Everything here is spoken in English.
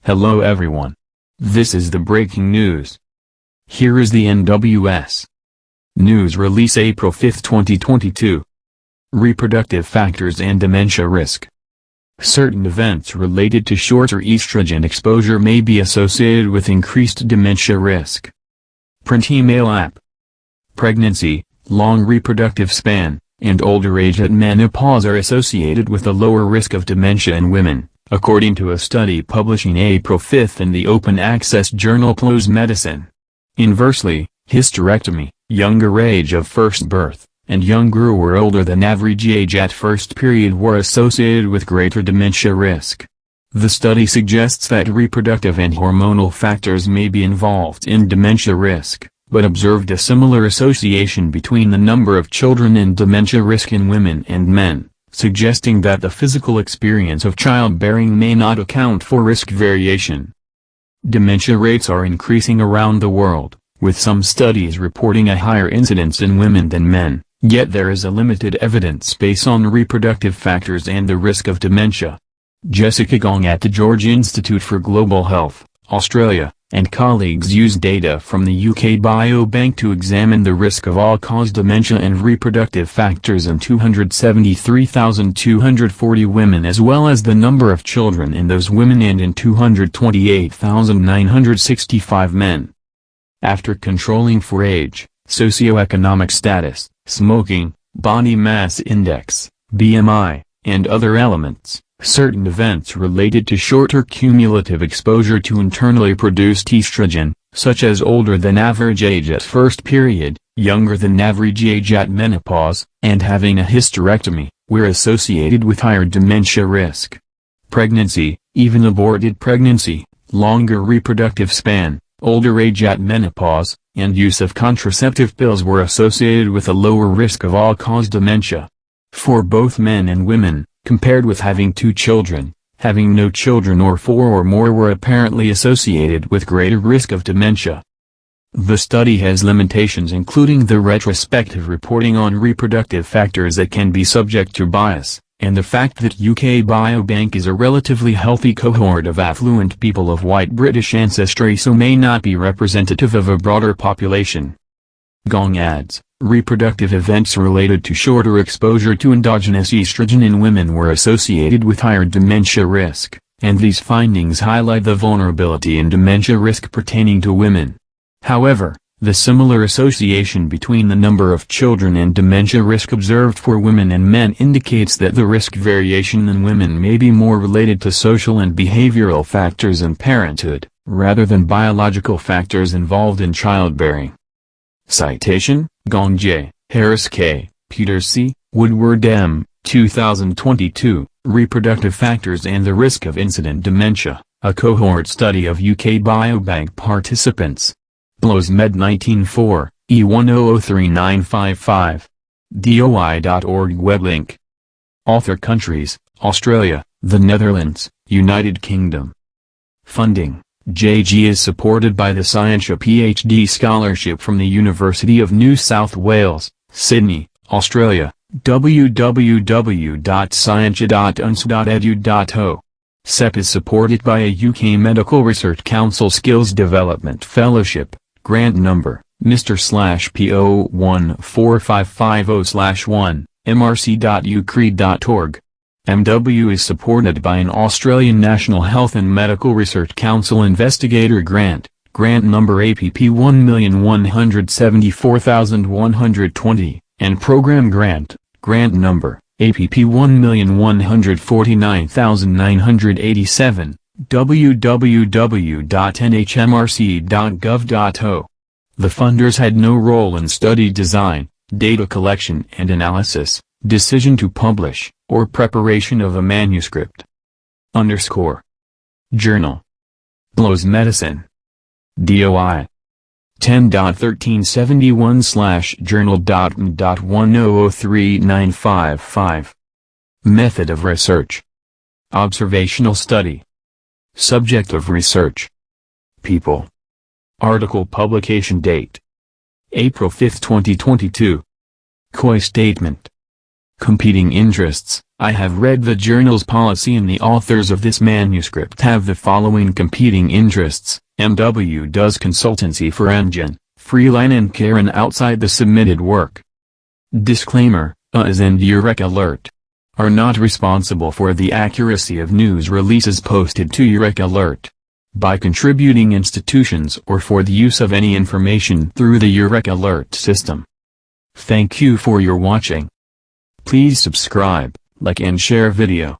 Hello everyone. This is the breaking news. Here is the NWS News release April 5, 2022. Reproductive factors and dementia risk. Certain events related to shorter estrogen exposure may be associated with increased dementia risk. Print email app. Pregnancy, long reproductive span, and older age at menopause are associated with a lower risk of dementia in women, according to a study publishing April 5 in the open-access journal PLOS Medicine. Inversely, hysterectomy, younger age of first birth, and younger or older than average age at first period were associated with greater dementia risk. The study suggests that reproductive and hormonal factors may be involved in dementia risk, but observed a similar association between the number of children and dementia risk in women and men, suggesting that the physical experience of childbearing may not account for risk variation. Dementia rates are increasing around the world, with some studies reporting a higher incidence in women than men, yet there is a limited evidence base on reproductive factors and the risk of dementia. Jessica Gong at the George Institute for Global Health, Australia, and colleagues used data from the UK Biobank to examine the risk of all-cause dementia and reproductive factors in 273,240 women as well as the number of children in those women and in 228,965 men. After controlling for age, socioeconomic status, smoking, body mass index, BMI, and other elements, certain events related to shorter cumulative exposure to internally produced estrogen, such as older than average age at first period, younger than average age at menopause, and having a hysterectomy, were associated with higher dementia risk. Pregnancy, even aborted pregnancy, longer reproductive span, older age at menopause, and use of contraceptive pills were associated with a lower risk of all-cause dementia. For both men and women, compared with having 2 children, having no children or 4 or more were apparently associated with greater risk of dementia. The study has limitations including the retrospective reporting on reproductive factors that can be subject to bias, and the fact that UK Biobank is a relatively healthy cohort of affluent people of white British ancestry so may not be representative of a broader population. Gong adds, reproductive events related to shorter exposure to endogenous estrogen in women were associated with higher dementia risk, and these findings highlight the vulnerability in dementia risk pertaining to women. However, the similar association between the number of children and dementia risk observed for women and men indicates that the risk variation in women may be more related to social and behavioral factors in parenthood, rather than biological factors involved in childbearing. Citation, Gong J., Harris K., Peters C., Woodward M., 2022, Reproductive Factors and the Risk of Incident Dementia, a cohort study of UK Biobank participants. PLOS Med 1904, E10039555. DOI.org web link. Author countries, Australia, the Netherlands, United Kingdom. Funding. JG is supported by the Scientia PhD Scholarship from the University of New South Wales, Sydney, Australia, www.scientia.uns.edu.au. SEP is supported by a UK Medical Research Council Skills Development Fellowship, grant number, Mr/PO14550/1, mrc.ucre.org. MW is supported by an Australian National Health and Medical Research Council Investigator Grant, grant number APP 1,174,120, and Program Grant, grant number, APP 1,149,987, www.nhmrc.gov.au. The funders had no role in study design, data collection and analysis, decision to publish, or preparation of a manuscript. Journal. PLOS Medicine. DOI. 10.1371/journal.m.10039555. Method of research. Observational study. Subject of research. People. Article publication date. April 5, 2022. COI statement. Competing interests, I have read the journal's policy and the authors of this manuscript have the following competing interests. MW does consultancy for Engine, Freeline and Karen outside the submitted work. Disclaimer, US and Eureka Alert are not responsible for the accuracy of news releases posted to Eureka Alert by contributing institutions or for the use of any information through the Eureka Alert system. Thank you for your watching. Please subscribe, like and share video.